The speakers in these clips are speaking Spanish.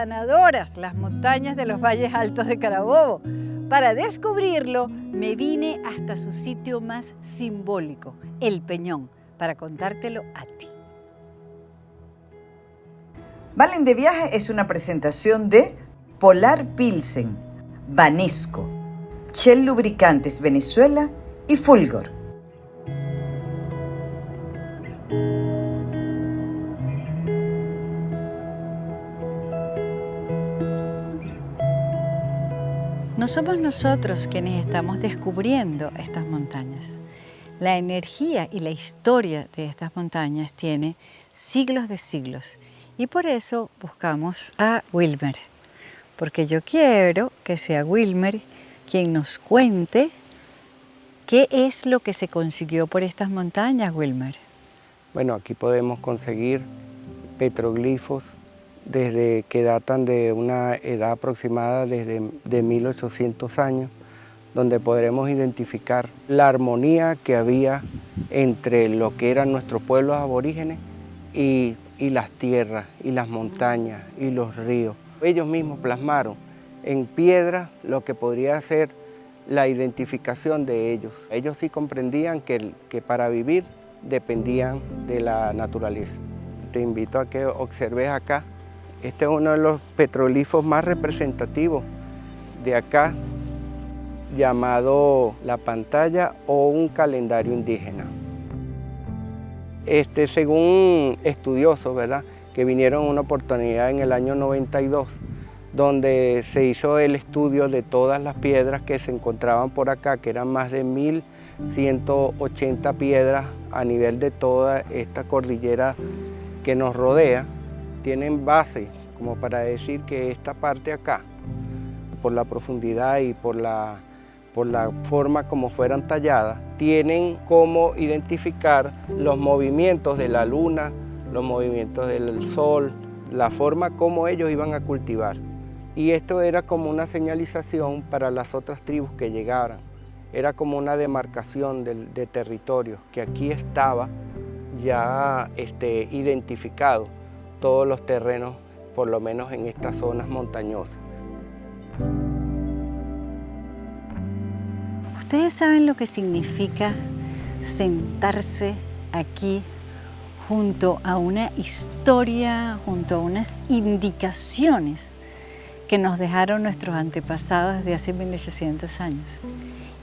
sanadoras, las montañas de los valles altos de Carabobo. Para descubrirlo, me vine hasta su sitio más simbólico, El Peñón, para contártelo a ti. Valen de Viaje es una presentación de Polar Pilsen, Banesco, Shell Lubricantes Venezuela y Fulgor. No somos nosotros quienes estamos descubriendo estas montañas. La energía y la historia de estas montañas tiene siglos de siglos y por eso buscamos a Wilmer, porque yo quiero que sea Wilmer quien nos cuente qué es lo que se consiguió por estas montañas, Wilmer. Bueno, aquí podemos conseguir petroglifos desde que datan de una edad aproximada de 1800 años, donde podremos identificar la armonía que había entre lo que eran nuestros pueblos aborígenes y las tierras, y las montañas, y los ríos. Ellos mismos plasmaron en piedra lo que podría ser la identificación de ellos. Ellos sí comprendían que para vivir dependían de la naturaleza. Te invito a que observes acá. Este es uno de los petroglifos más representativos de acá, llamado la pantalla o un calendario indígena. Según estudiosos, ¿verdad?, que vinieron en una oportunidad en el año 92, donde se hizo el estudio de todas las piedras que se encontraban por acá, que eran más de 1180 piedras a nivel de toda esta cordillera que nos rodea. Tienen base como para decir que esta parte acá, por la profundidad y por la forma como fueron talladas, tienen cómo identificar los movimientos de la luna, los movimientos del sol, la forma como ellos iban a cultivar. Y esto era como una señalización para las otras tribus que llegaran. Era como una demarcación de territorios, que aquí estaba ya identificado todos los terrenos, por lo menos en estas zonas montañosas. ¿Ustedes saben lo que significa sentarse aquí junto a una historia, junto a unas indicaciones que nos dejaron nuestros antepasados desde hace 1800 años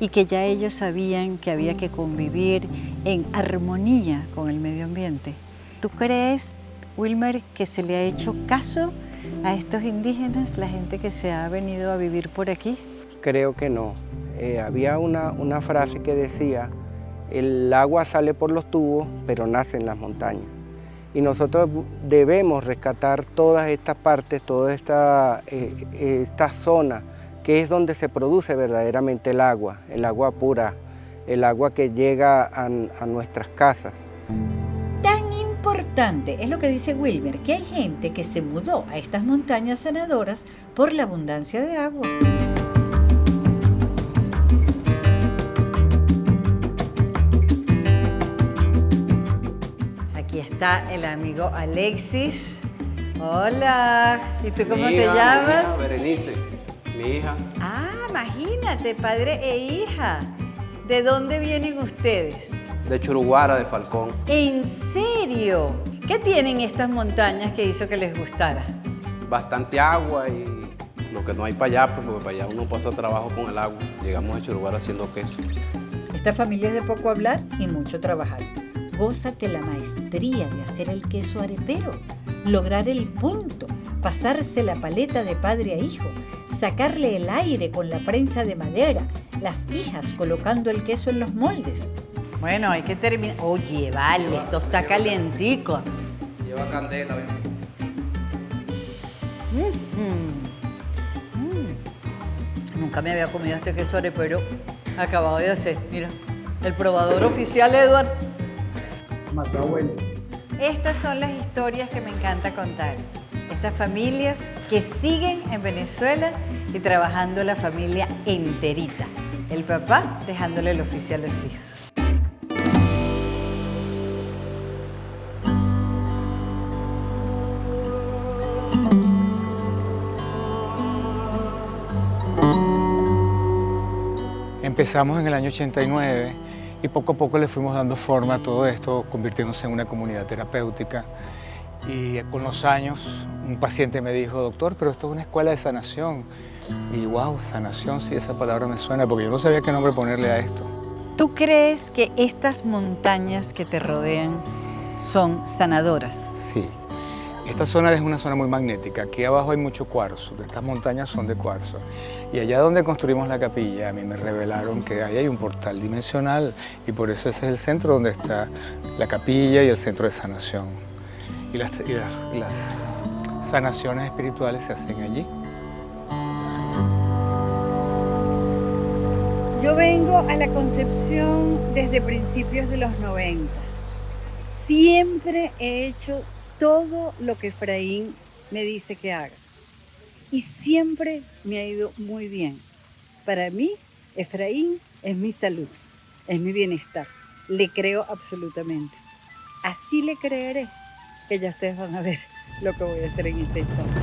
y que ya ellos sabían que había que convivir en armonía con el medio ambiente? ¿Tú crees, Wilmer, que se le ha hecho caso a estos indígenas, la gente que se ha venido a vivir por aquí? Creo que no. Había una frase que decía: el agua sale por los tubos, pero nace en las montañas. Y nosotros debemos rescatar todas estas partes, toda esta zona, que es donde se produce verdaderamente el agua pura, el agua que llega a nuestras casas. Tan importante es lo que dice Wilmer, que hay gente que se mudó a estas montañas sanadoras por la abundancia de agua. Aquí está el amigo Alexis. Hola, ¿y tú cómo te llamas? Mi hija, Berenice, mi hija. Ah, imagínate, padre e hija. ¿De dónde vienen ustedes? De Churuguara, de Falcón. ¿En serio? ¿Qué tienen estas montañas que hizo que les gustara? Bastante agua y lo que no hay para allá, pues, porque para allá uno pasa trabajo con el agua. Llegamos a Churuguara haciendo queso. Esta familia es de poco hablar y mucho trabajar. Gózate la maestría de hacer el queso arepero, lograr el punto, pasarse la paleta de padre a hijo, sacarle el aire con la prensa de madera, las hijas colocando el queso en los moldes. Bueno, hay que terminar. Oye, vale, esto está calientico. Lleva candela, ¿ves? Nunca me había comido este queso arepero acabado de hacer. Mira, el probador oficial, Edward. Más abuelo. Estas son las historias que me encanta contar. Estas familias que siguen en Venezuela y trabajando la familia enterita. El papá dejándole el oficio a los hijos. Empezamos en el año 89 y poco a poco le fuimos dando forma a todo esto, convirtiéndose en una comunidad terapéutica. Y con los años un paciente me dijo, doctor, pero esto es una escuela de sanación. Y wow, sanación, sí, esa palabra me suena, porque yo no sabía qué nombre ponerle a esto. ¿Tú crees que estas montañas que te rodean son sanadoras? Sí. Esta zona es una zona muy magnética. Aquí abajo hay mucho cuarzo. Estas montañas son de cuarzo. Y allá donde construimos la capilla, a mí me revelaron que ahí hay un portal dimensional y por eso ese es el centro donde está la capilla y el centro de sanación. Y las sanaciones espirituales se hacen allí. Yo vengo a la Concepción desde principios de los 90. Siempre he hecho todo lo que Efraín me dice que haga. Y siempre me ha ido muy bien. Para mí, Efraín es mi salud, es mi bienestar. Le creo absolutamente. Así le creeré, que ya ustedes van a ver lo que voy a hacer en este instante.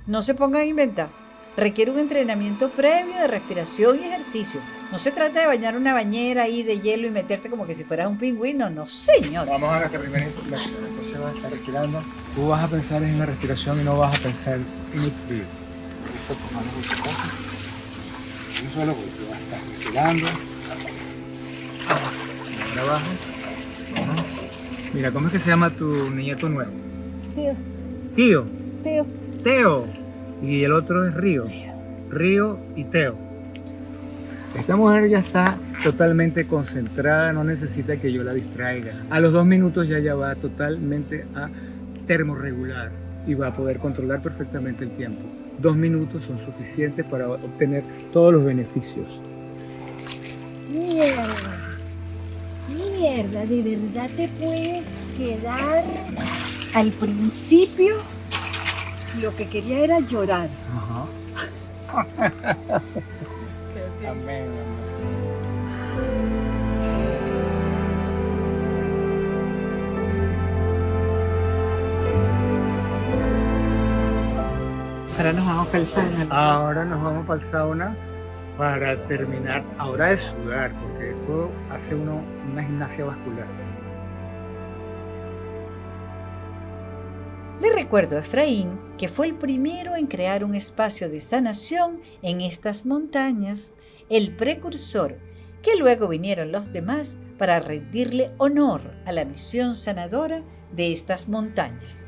No se pongan a inventar. Requiere un entrenamiento previo de respiración y ejercicio. No se trata de bañar una bañera ahí de hielo y meterte como que si fueras un pingüino. No, señor. Vamos a nuestra primera inspiración. Entonces vas a estar respirando. Tú vas a pensar en la respiración y no vas a pensar en el frío. Un solo golpe. Vas a estar respirando. Ahora bajas. Vamos. Mira, ¿cómo es que se llama tu nieto nuevo? Tío, Tío. tío. Teo. Y el otro es Río. Río y Teo. Esta mujer ya está totalmente concentrada, no necesita que yo la distraiga. A los 2 minutos ya va totalmente a termorregular y va a poder controlar perfectamente el tiempo. 2 minutos son suficientes para obtener todos los beneficios. Mierda, ¿de verdad te puedes quedar al principio? Lo que quería era llorar. Ajá. Amén. Ahora nos vamos para el sauna. Ahora nos vamos para el sauna para terminar ahora de sudar, porque esto hace uno una gimnasia vascular. Le recuerdo a Efraín que fue el primero en crear un espacio de sanación en estas montañas, el precursor, que luego vinieron los demás para rendirle honor a la misión sanadora de estas montañas.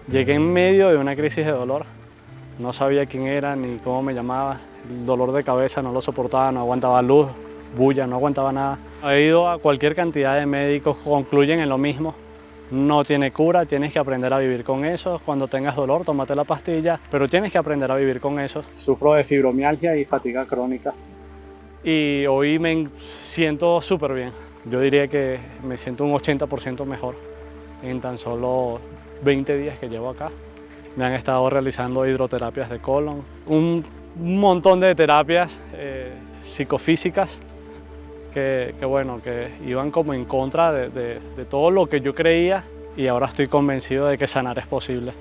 Llegué en medio de una crisis de dolor. No sabía quién era ni cómo me llamaba. El dolor de cabeza no lo soportaba, no aguantaba luz, bulla, no aguantaba nada. He ido a cualquier cantidad de médicos, concluyen en lo mismo. No tiene cura, tienes que aprender a vivir con eso. Cuando tengas dolor, tómate la pastilla, pero tienes que aprender a vivir con eso. Sufro de fibromialgia y fatiga crónica. Y hoy me siento súper bien. Yo diría que me siento un 80% mejor en tan solo 20 días que llevo acá. Me han estado realizando hidroterapias de colon, un montón de terapias psicofísicas que iban como en contra de todo lo que yo creía, y ahora estoy convencido de que sanar es posible.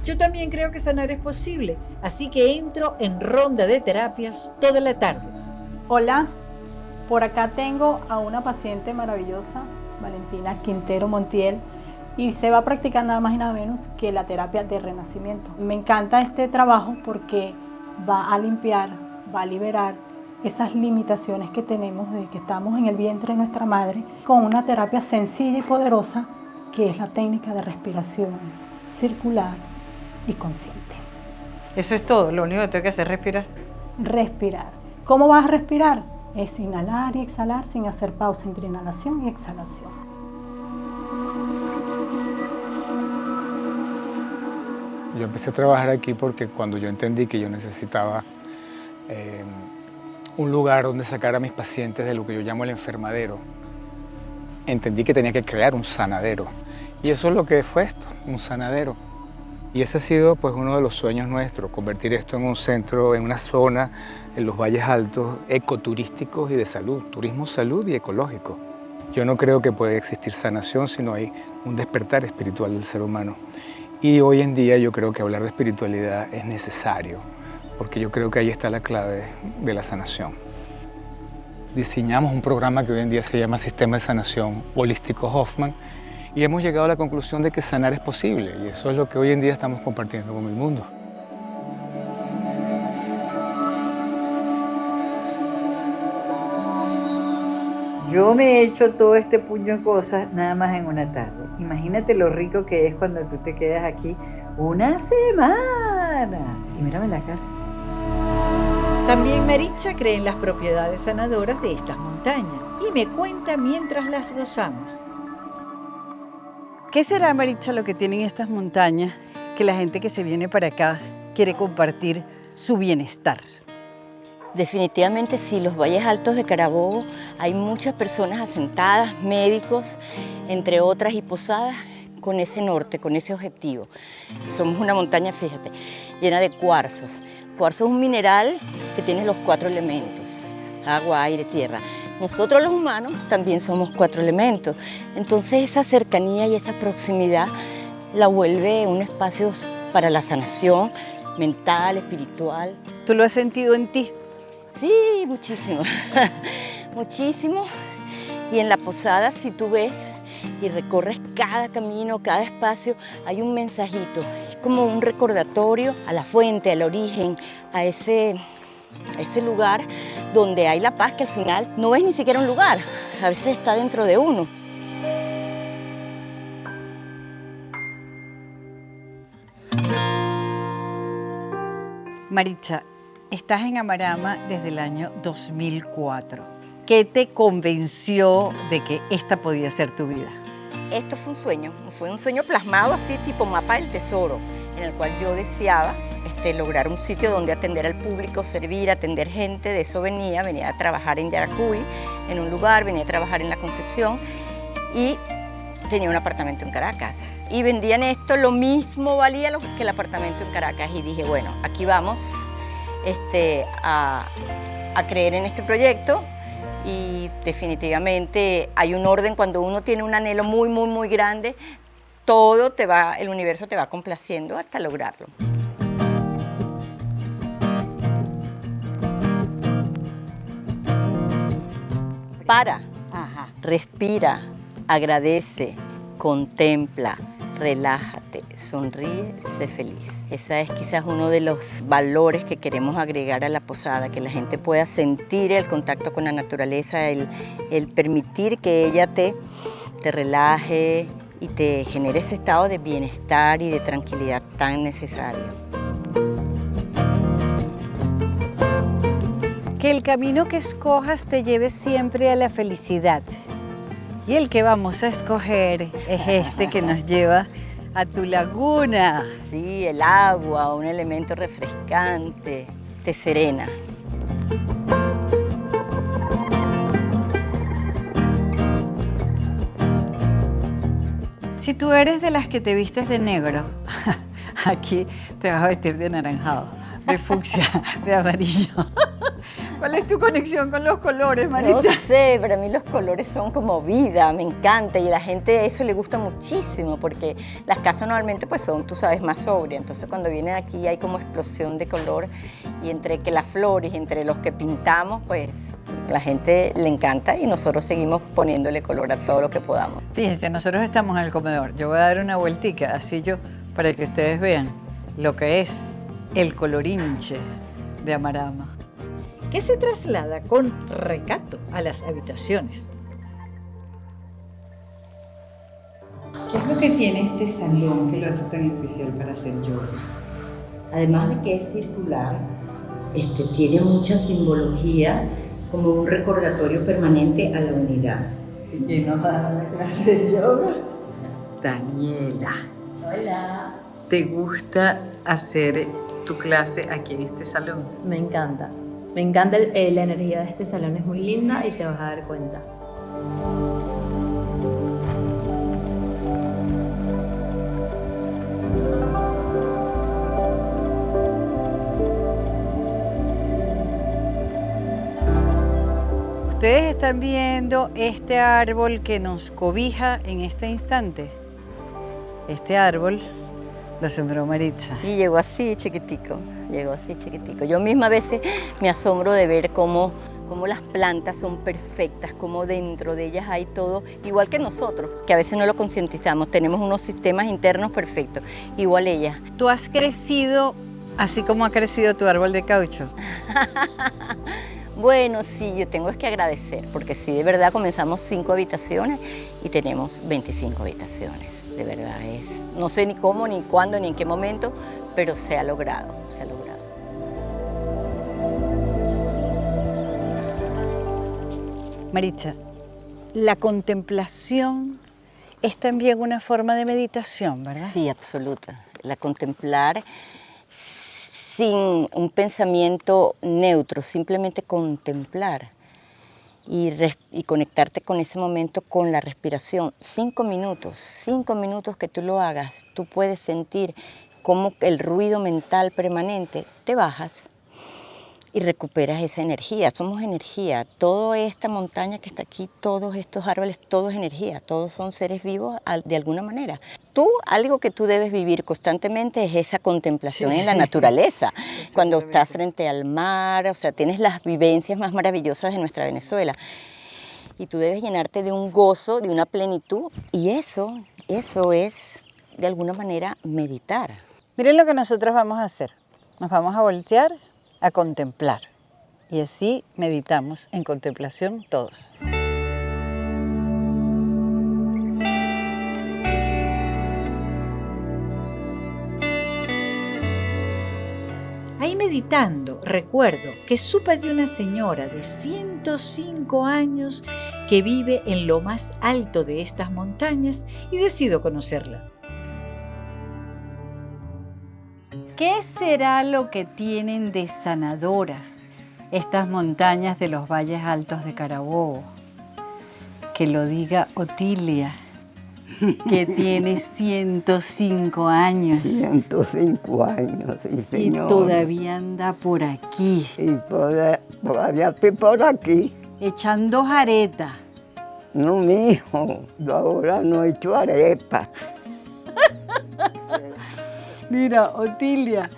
Yo también creo que sanar es posible, así que entro en ronda de terapias toda la tarde. Hola, por acá tengo a una paciente maravillosa, Valentina Quintero Montiel, y se va a practicar nada más y nada menos que la terapia de renacimiento. Me encanta este trabajo porque va a limpiar, va a liberar esas limitaciones que tenemos de que estamos en el vientre de nuestra madre, con una terapia sencilla y poderosa que es la técnica de respiración circular y consciente. Eso es todo, lo único que tengo que hacer es respirar. Respirar. ¿Cómo vas a respirar? Es inhalar y exhalar sin hacer pausa entre inhalación y exhalación. Yo empecé a trabajar aquí porque cuando yo entendí que yo necesitaba un lugar donde sacar a mis pacientes de lo que yo llamo el enfermadero, entendí que tenía que crear un sanadero. Y eso es lo que fue esto, un sanadero. Y ese ha sido pues uno de los sueños nuestros, convertir esto en un centro, en una zona, en los valles altos, ecoturísticos y de salud, turismo, salud y ecológico. Yo no creo que pueda existir sanación si no hay un despertar espiritual del ser humano. Y hoy en día yo creo que hablar de espiritualidad es necesario, porque yo creo que ahí está la clave de la sanación. Diseñamos un programa que hoy en día se llama Sistema de Sanación Holístico Hoffman y hemos llegado a la conclusión de que sanar es posible y eso es lo que hoy en día estamos compartiendo con el mundo. Yo me he hecho todo este puño de cosas nada más en una tarde. Imagínate lo rico que es cuando tú te quedas aquí una semana. Y mírame la cara. También Maritza cree en las propiedades sanadoras de estas montañas y me cuenta mientras las gozamos. ¿Qué será, Maritza, lo que tienen estas montañas que la gente que se viene para acá quiere compartir su bienestar? Definitivamente sí, los valles altos de Carabobo hay muchas personas asentadas, médicos, entre otras, y posadas con ese norte, con ese objetivo. Somos una montaña, fíjate, llena de cuarzos. Cuarzo es un mineral que tiene los 4 elementos, agua, aire, tierra. Nosotros los humanos también somos 4 elementos. Entonces esa cercanía y esa proximidad la vuelve un espacio para la sanación mental, espiritual. ¿Tú lo has sentido en ti? Sí, muchísimo, muchísimo. Y en la posada, si tú ves y recorres cada camino, cada espacio, hay un mensajito. Es como un recordatorio a la fuente, al origen, a ese lugar donde hay la paz que al final no es ni siquiera un lugar, a veces está dentro de uno. Maritza, estás en Amarama desde el año 2004. ¿Qué te convenció de que esta podía ser tu vida? Esto fue un sueño plasmado así, tipo mapa del tesoro, en el cual yo deseaba lograr un sitio donde atender al público, servir, atender gente. De eso venía a trabajar en Yaracuy, en un lugar, venía a trabajar en La Concepción y tenía un apartamento en Caracas. Y vendían esto, lo mismo valía que el apartamento en Caracas. Y dije, bueno, aquí vamos a creer en este proyecto. Y definitivamente hay un orden cuando uno tiene un anhelo muy, muy, muy grande, el universo te va complaciendo hasta lograrlo. Para, respira, agradece, contempla, relájate, sonríe, sé feliz. Ese es quizás uno de los valores que queremos agregar a la posada, que la gente pueda sentir el contacto con la naturaleza, el permitir que ella te relaje y te genere ese estado de bienestar y de tranquilidad tan necesario. Que el camino que escojas te lleve siempre a la felicidad. Y el que vamos a escoger es este que nos lleva a tu laguna. Sí, el agua, un elemento refrescante, te serena. Si tú eres de las que te vistes de negro, aquí te vas a vestir de anaranjado, de fucsia, de amarillo. ¿Cuál es tu conexión con los colores, Maritza? No sé, para mí los colores son como vida, me encanta, y a la gente eso le gusta muchísimo porque las casas normalmente pues son, tú sabes, más sobrias. Entonces cuando vienen aquí hay como explosión de color y entre que las flores, entre los que pintamos, pues la gente le encanta y nosotros seguimos poniéndole color a todo lo que podamos. Fíjense, nosotros estamos en el comedor. Yo voy a dar una vueltica, así para que ustedes vean lo que es el colorinche de Amarama, que se traslada con recato a las habitaciones. ¿Qué es lo que tiene este salón que lo hace tan especial para hacer yoga? Además de que es circular, tiene mucha simbología como un recordatorio permanente a la unidad. ¿Y quién nos da la clase de yoga? Daniela. Hola. ¿Te gusta hacer tu clase aquí en este salón? Me encanta. Me encanta la energía de este salón, es muy linda y te vas a dar cuenta. Ustedes están viendo este árbol que nos cobija en este instante. Este árbol lo sembró Maritza. Y llegó así chiquitico, llegó así chiquitico. Yo misma a veces me asombro de ver cómo las plantas son perfectas, cómo dentro de ellas hay todo, igual que nosotros, que a veces no lo concientizamos, tenemos unos sistemas internos perfectos, igual ellas. Tú has crecido así como ha crecido tu árbol de caucho. Bueno, sí, yo tengo que agradecer, porque sí, de verdad comenzamos 5 habitaciones y tenemos 25 habitaciones. De verdad es, no sé ni cómo, ni cuándo, ni en qué momento, pero se ha logrado, se ha logrado. Maritza, la contemplación es también una forma de meditación, ¿verdad? Sí, absoluta. La contemplar sin un pensamiento neutro, simplemente contemplar y conectarte con ese momento, con la respiración. 5 minutos que tú lo hagas, tú puedes sentir cómo el ruido mental permanente, te bajas y recuperas esa energía. Somos energía. Toda esta montaña que está aquí, todos estos árboles, todo es energía. Todos son seres vivos de alguna manera. Algo que tú debes vivir constantemente es esa contemplación en la naturaleza. Cuando estás frente al mar, o sea, tienes las vivencias más maravillosas de nuestra Venezuela. Y tú debes llenarte de un gozo, de una plenitud. Y eso es, de alguna manera, meditar. Miren lo que nosotros vamos a hacer. Nos vamos a voltear a contemplar. Y así meditamos en contemplación todos. Ahí meditando, recuerdo que supe de una señora de 105 años que vive en lo más alto de estas montañas y decido conocerla. ¿Qué será lo que tienen de sanadoras estas montañas de los valles altos de Carabobo? Que lo diga Otilia, que tiene 105 años. 105 años, sí, señor. Y todavía anda por aquí. Y todavía estoy por aquí. Echando jareta. No, mijo, yo ahora no he hecho arepa. Mira, Otilia,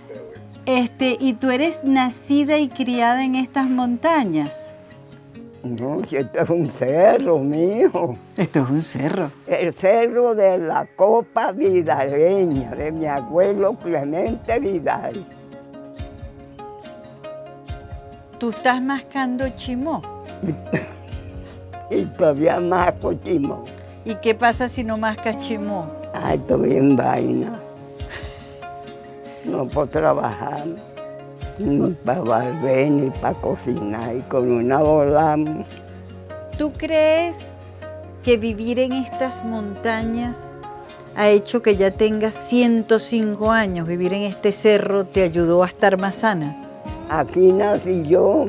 ¿y tú eres nacida y criada en estas montañas? No, si esto es un cerro, mijo. Esto es un cerro. El cerro de la Copa Vidaleña, de mi abuelo Clemente Vidal. ¿Tú estás mascando chimó? Y todavía masco chimó. ¿Y qué pasa si no mascas chimó? Ay, estoy en vaina. No puedo trabajar, ni para barber, ni para cocinar, y con una volamos. ¿Tú crees que vivir en estas montañas ha hecho que ya tengas 105 años? ¿Vivir en este cerro te ayudó a estar más sana? Aquí nací yo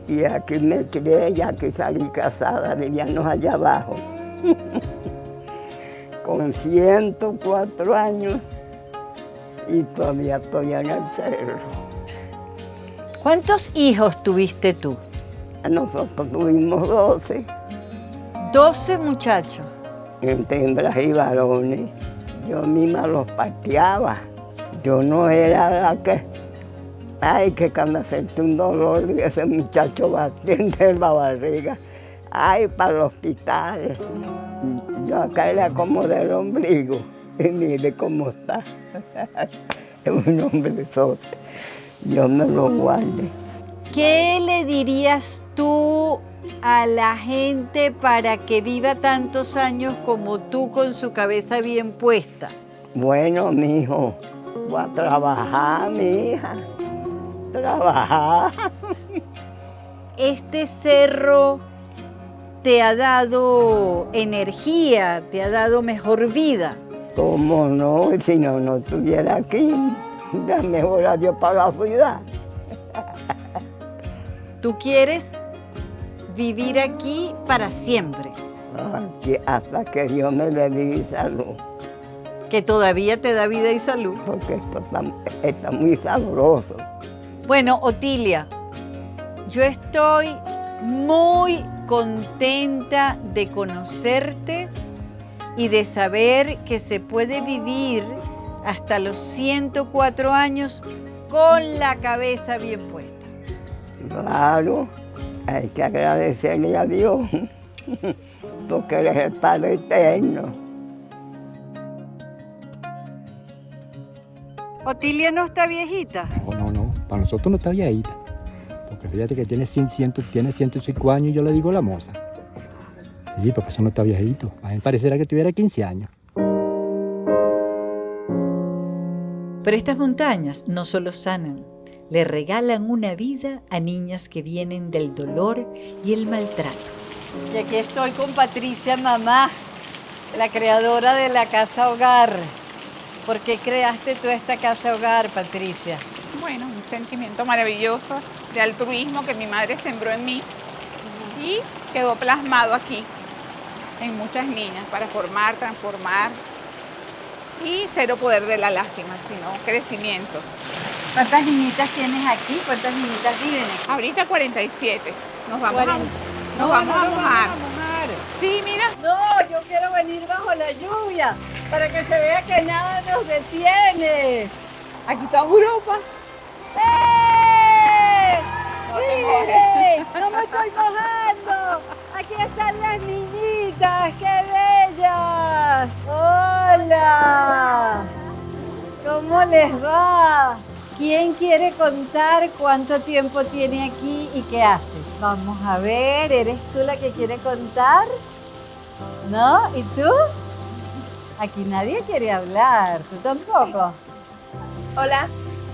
y aquí me crié y aquí salí casada, vivíamos allá abajo. Con 104 años. Y todavía estoy en el cerro. ¿Cuántos hijos tuviste tú? Nosotros tuvimos 12. 12 muchachos. Entre hembras y varones. Yo misma los pateaba. Yo no era la que... Ay, que cuando sentí un dolor y ese muchacho batiendo en la barriga. Ay, para el hospital. Yo acá era como del ombligo. Y mire cómo está. Es un hombre sote. Dios me lo guarde. ¿Qué le dirías tú a la gente para que viva tantos años como tú con su cabeza bien puesta? Bueno, mijo, voy a trabajar, mi hija. Trabajar. Este cerro te ha dado energía, te ha dado mejor vida. ¿Cómo no? Si no estuviera aquí, ya mejor adiós para la ciudad. Tú quieres vivir aquí para siempre. Aquí, hasta que Dios me dé vida y salud. Que todavía te da vida y salud. Porque esto está muy sabroso. Bueno, Otilia, yo estoy muy contenta de conocerte y de saber que se puede vivir hasta los 104 años con la cabeza bien puesta. Claro, hay que agradecerle a Dios, porque Él es el Padre eterno. ¿Otilia no está viejita? No, para nosotros no está viejita. Porque fíjate que tiene 105 años y yo le digo la moza. Sí, porque eso no está viejito. A mí parecerá que tuviera 15 años. Pero estas montañas no solo sanan, le regalan una vida a niñas que vienen del dolor y el maltrato. Y aquí estoy con Patricia, mamá, la creadora de la Casa Hogar. ¿Por qué creaste tú esta Casa Hogar, Patricia? Bueno, un sentimiento maravilloso de altruismo que mi madre sembró en mí y quedó plasmado aquí en muchas niñas para formar, transformar y cero poder de la lástima, sino crecimiento. ¿Cuántas niñitas tienes aquí? ¿Cuántas niñitas viven aquí? Ahorita 47. Nos vamos a mojar. Sí, mira. No, yo quiero venir bajo la lluvia para que se vea que nada nos detiene. Aquí está Europa. ¡Eh! No te ¡Miren! ¡No me estoy mojando! Aquí están las niñitas, ¡qué bellas! ¡Hola! ¿Cómo les va? ¿Quién quiere contar cuánto tiempo tiene aquí y qué hace? Vamos a ver, ¿eres tú la que quiere contar? ¿No? ¿Y tú? Aquí nadie quiere hablar, ¿tú tampoco? Hola,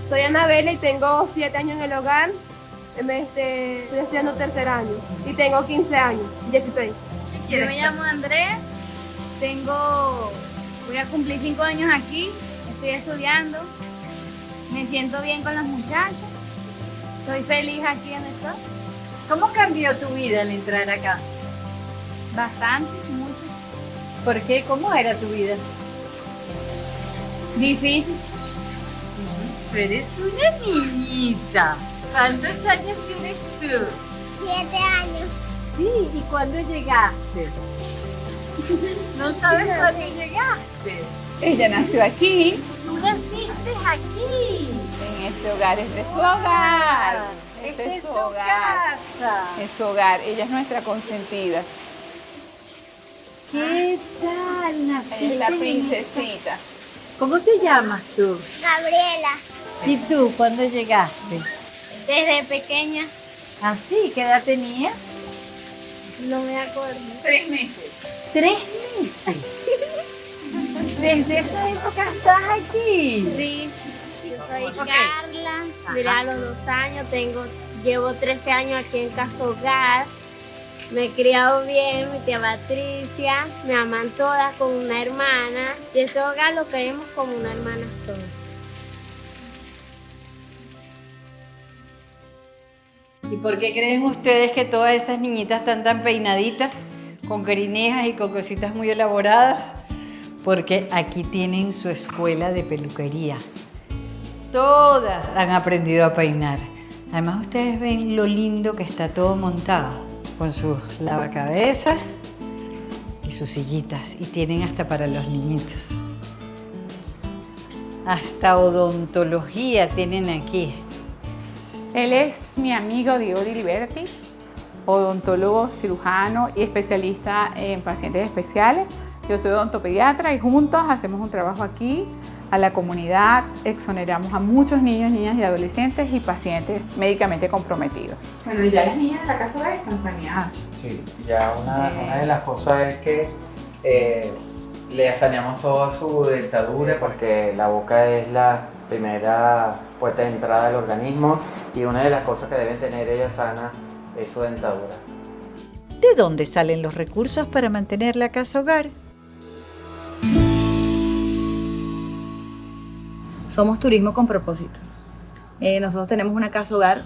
soy Anabela y tengo 7 años en el hogar. Estoy estudiando tercer año y tengo 15 años, 16. Yo me llamo Andrés, voy a cumplir 5 años aquí, estoy estudiando, me siento bien con las muchachas, estoy feliz aquí en esto. ¿Cómo cambió tu vida al entrar acá? Bastante, mucho. ¿Por qué? ¿Cómo era tu vida? Difícil. Pero eres una niñita. ¿Cuántos años tienes tú? 7 años. Sí, ¿y cuándo llegaste? ¿No sabes cuándo llegaste? Ella nació aquí. Tú naciste aquí. En este hogar, este es su hogar. Este es su casa. Es su hogar. Ella es nuestra consentida. ¿Qué tal? Naciste. Ella es la princesita. ¿Cómo te llamas tú? Gabriela. ¿Y tú cuándo llegaste? Desde pequeña. ¿Ah, sí? ¿Qué edad tenías? No me acuerdo. 3 meses. 3 meses. ¿Desde esa época estás aquí? Sí. Soy Carla, mira, a los 2 años llevo 13 años aquí en Casa Hogar. Me he criado bien, mi tía Patricia, me aman todas como una hermana y este hogar lo queremos como una hermana todas. ¿Y por qué creen ustedes que todas esas niñitas están tan peinaditas, con crinejas y con cositas muy elaboradas? Porque aquí tienen su escuela de peluquería. Todas han aprendido a peinar. Además, ustedes ven lo lindo que está todo montado, con sus lavacabezas y sus sillitas. Y tienen hasta para los niñitos. Hasta odontología tienen aquí. Él es mi amigo Diego Diliberti, odontólogo, cirujano y especialista en pacientes especiales. Yo soy odontopediatra y juntos hacemos un trabajo aquí a la comunidad, exoneramos a muchos niños, niñas y adolescentes y pacientes médicamente comprometidos. Bueno, ya las niñas de la Casa Hogar están saneadas. Sí, ya una de las cosas es que le saneamos toda su dentadura porque la boca es la primera puerta de entrada del organismo y una de las cosas que deben tener ellas sana es su dentadura. ¿De dónde salen los recursos para mantener la Casa Hogar? Somos Turismo con Propósito. Nosotros tenemos una casa hogar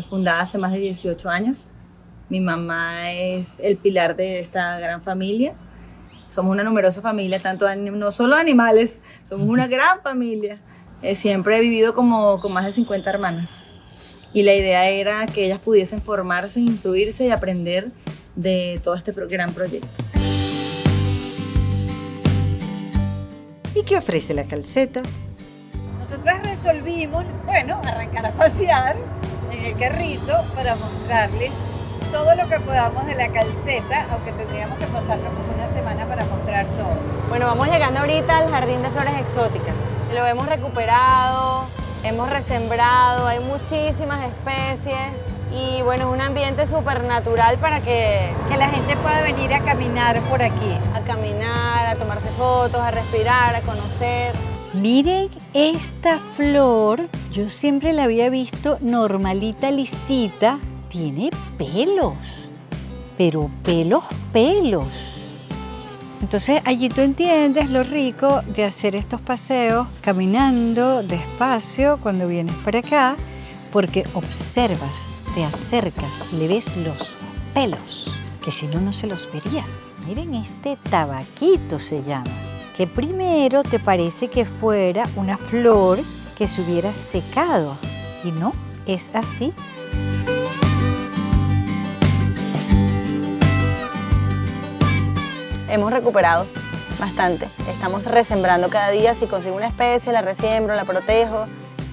fundada hace más de 18 años. Mi mamá es el pilar de esta gran familia. Somos una numerosa familia, no solo animales, somos una gran familia. Siempre he vivido con más de 50 hermanas. Y la idea era que ellas pudiesen formarse, instruirse y aprender de todo este gran proyecto. ¿Y qué ofrece la calceta? Nosotras resolvimos, bueno, arrancar a pasear en el carrito para mostrarles todo lo que podamos de la calceta, aunque tendríamos que pasarnos como una semana para mostrar todo. Bueno, vamos llegando ahorita al Jardín de Flores Exóticas. Lo hemos recuperado, hemos resembrado, hay muchísimas especies y bueno, es un ambiente súper natural para que la gente pueda venir a caminar por aquí. A caminar, a tomarse fotos, a respirar, a conocer. Miren esta flor, yo siempre la había visto normalita, lisita, tiene pelos, pero pelos. Entonces allí tú entiendes lo rico de hacer estos paseos caminando despacio cuando vienes para acá, porque observas, te acercas, le ves los pelos, que si no, no se los verías. Miren, este tabaquito se llama, que primero te parece que fuera una flor que se hubiera secado, y no, es así. Hemos recuperado bastante. Estamos resembrando cada día. Si consigo una especie, la resiembro, la protejo.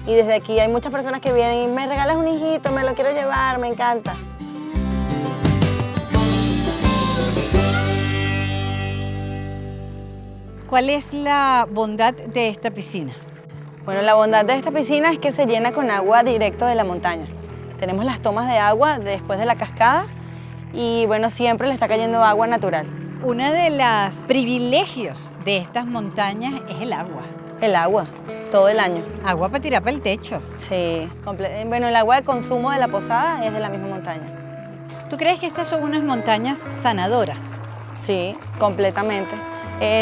Y desde aquí hay muchas personas que vienen y me regalas un hijito, me lo quiero llevar, me encanta. ¿Cuál es la bondad de esta piscina? Bueno, la bondad de esta piscina es que se llena con agua directo de la montaña. Tenemos las tomas de agua después de la cascada y bueno, siempre le está cayendo agua natural. Una de los privilegios de estas montañas es el agua. El agua, todo el año. Agua para tirar para el techo. Sí, bueno, el agua de consumo de la posada es de la misma montaña. ¿Tú crees que estas son unas montañas sanadoras? Sí, completamente.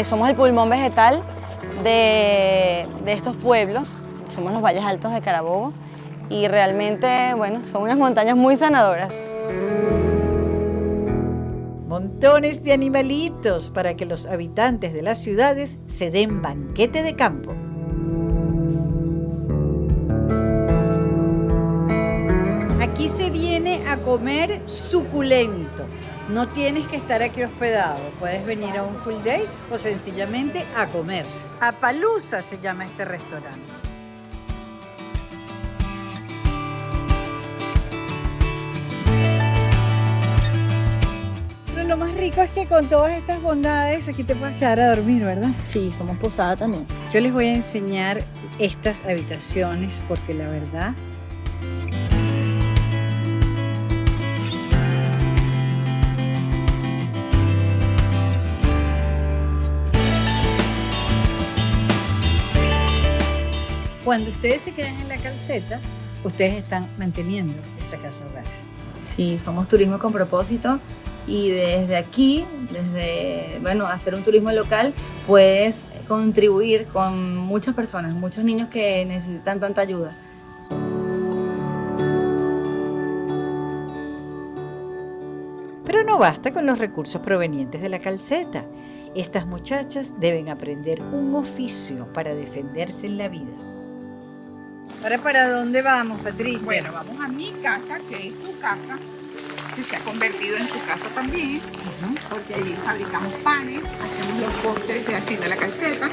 Somos el pulmón vegetal de estos pueblos, somos los valles altos de Carabobo y realmente, bueno, son unas montañas muy sanadoras. Montones de animalitos para que los habitantes de las ciudades se den banquete de campo. Aquí se viene a comer suculento. No tienes que estar aquí hospedado. Puedes venir a un full day o sencillamente a comer. Apalooza se llama este restaurante. Pero lo más rico es que con todas estas bondades aquí te puedes quedar a dormir, ¿verdad? Sí, somos posada también. Yo les voy a enseñar estas habitaciones porque la verdad cuando ustedes se quedan en la calceta, ustedes están manteniendo esa casa hogar. Sí, somos turismo con propósito y desde aquí, bueno, hacer un turismo local, puedes contribuir con muchas personas, muchos niños que necesitan tanta ayuda. Pero no basta con los recursos provenientes de la calceta. Estas muchachas deben aprender un oficio para defenderse en la vida. ¿Ahora para dónde vamos, Patricia? Bueno, vamos a mi casa, que es su casa, que se ha convertido en su casa también, porque allí fabricamos panes, hacemos los postres de así de la calceta,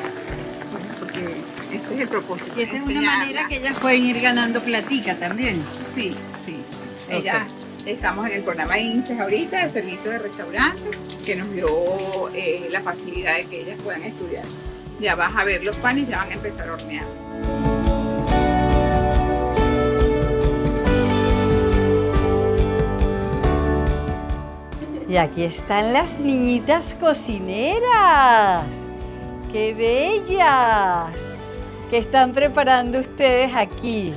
porque ese es el propósito. Y esa es una manera que ellas pueden ir ganando platica también. Sí, sí. Ellas estamos en el programa INSES ahorita, el servicio de restaurante, que nos dio la facilidad de que ellas puedan estudiar. Ya vas a ver los panes, ya van a empezar a hornear. Y aquí están las niñitas cocineras. ¡Qué bellas! ¿Qué están preparando ustedes aquí?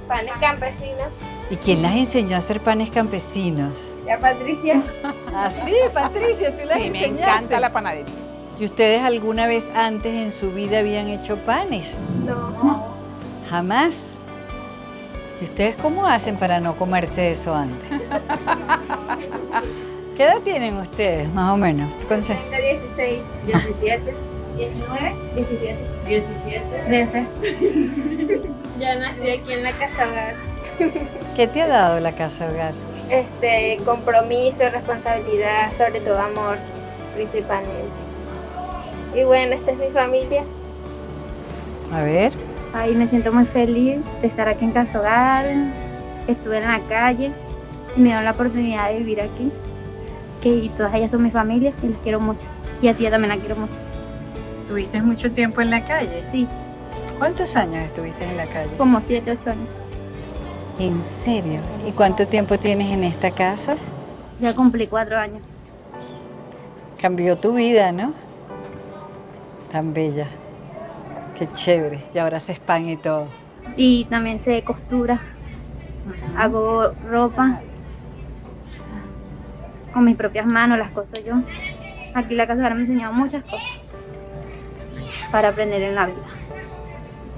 Panes campesinos. ¿Y quién las enseñó a hacer panes campesinos? Ya Patricia. ¿Ah, sí, Patricia? ¿Tú las enseñaste? Me encanta la panadería. ¿Y ustedes alguna vez antes en su vida habían hecho panes? No. ¿Jamás? ¿Y ustedes cómo hacen para no comerse eso antes? ¿Qué edad tienen ustedes, más o menos? 16, 17, 19, 17, 13. Yo nací aquí en la casa hogar. ¿Qué te ha dado la casa hogar? compromiso, responsabilidad, sobre todo amor, principalmente. Y bueno, esta es mi familia. A ver. Ay, me siento muy feliz de estar aquí en Casa Hogar. Estuve en la calle y me dieron la oportunidad de vivir aquí. Y todas ellas son mi familia y las quiero mucho. Y a ti también la quiero mucho. ¿Tuviste mucho tiempo en la calle? Sí. ¿Cuántos años estuviste en la calle? Como 7, 8 años. ¿En serio? ¿Y cuánto tiempo tienes en esta casa? Ya cumplí 4 años. Cambió tu vida, ¿no? Tan bella. Qué chévere. Y ahora haces pan y todo. Y también sé costura. Hago ropa. Con mis propias manos las coso yo. Aquí la Casa Hogar me ha enseñado muchas cosas para aprender en la vida.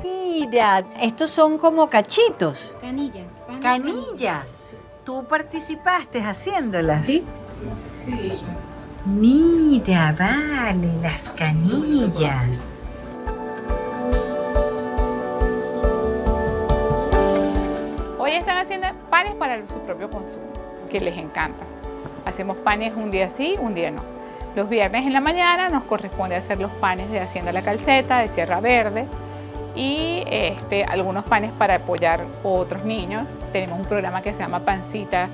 Mira, estos son como cachitos. Canillas. Canillas. ¿Tú participaste haciéndolas? Sí. Sí. Mira, vale, las canillas. Hoy están haciendo panes para su propio consumo, que les encanta. Hacemos panes un día sí, un día no. Los viernes en la mañana nos corresponde hacer los panes de Hacienda La Calceta, de Sierra Verde, y algunos panes para apoyar a otros niños. Tenemos un programa que se llama Pancita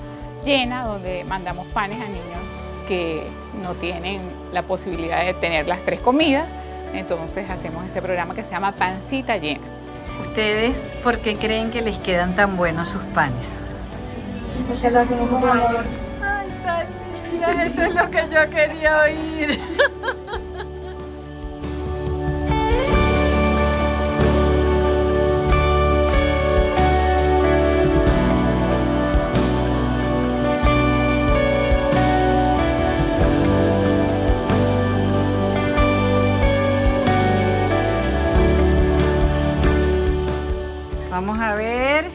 Llena, donde mandamos panes a niños que no tienen la posibilidad de tener las 3 comidas. Entonces hacemos ese programa que se llama Pancita Llena. ¿Ustedes por qué creen que les quedan tan buenos sus panes? Porque lo hacemos con amor. Ay, tan lindas, eso es lo que yo quería oír. Vamos a ver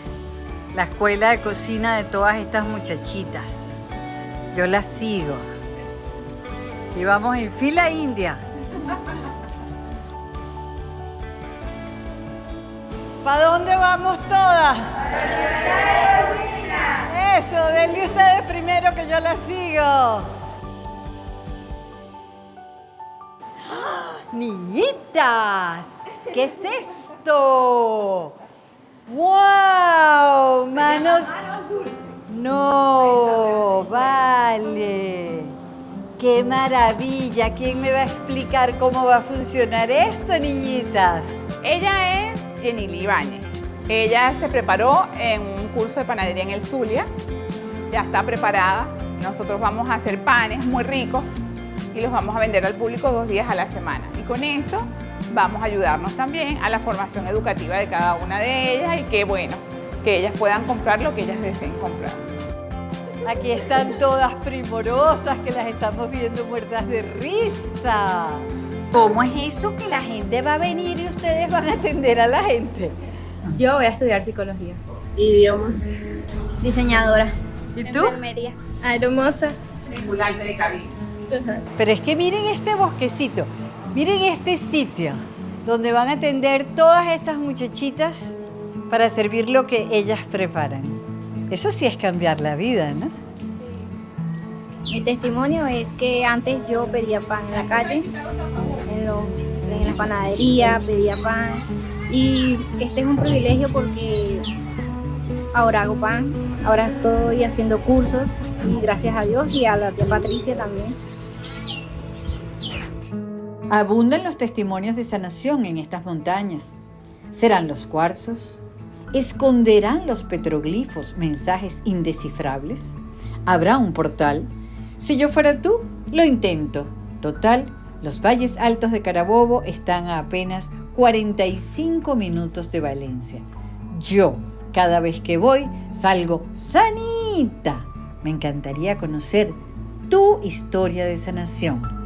la escuela de cocina de todas estas muchachitas. Yo las sigo. Y vamos en fila india. ¿Para dónde vamos todas? Eso, denle ustedes primero que yo las sigo. ¡Ah! ¡Niñitas! ¿Qué es esto? ¡Wow! Manos. No, vale. ¡Qué maravilla! ¿Quién me va a explicar cómo va a funcionar esto, niñitas? Ella es Enili Ibáñez. Ella se preparó en un curso de panadería en el Zulia. Ya está preparada. Nosotros vamos a hacer panes muy ricos y los vamos a vender al público 2 días a la semana. Y con eso vamos a ayudarnos también a la formación educativa de cada una de ellas y que ellas puedan comprar lo que ellas deseen comprar. Aquí están todas primorosas que las estamos viendo muertas de risa. ¿Cómo es eso que la gente va a venir y ustedes van a atender a la gente? Yo voy a estudiar psicología, idiomas, diseñadora. ¿Y tú? Enfermería, hermosa, tripulante de cabina. Pero es que miren este bosquecito, miren este sitio donde van a atender todas estas muchachitas para servir lo que ellas preparan. Eso sí es cambiar la vida, ¿no? Mi testimonio es que antes yo pedía pan en la calle, en la panadería, pedía pan. Y este es un privilegio porque ahora hago pan, ahora estoy haciendo cursos y gracias a Dios y a la tía Patricia también. Abundan los testimonios de sanación en estas montañas. ¿Serán los cuarzos? ¿Esconderán los petroglifos mensajes indescifrables? ¿Habrá un portal? Si yo fuera tú, lo intento. Total, los valles altos de Carabobo están a apenas 45 minutos de Valencia. Yo, cada vez que voy, salgo sanita. Me encantaría conocer tu historia de sanación.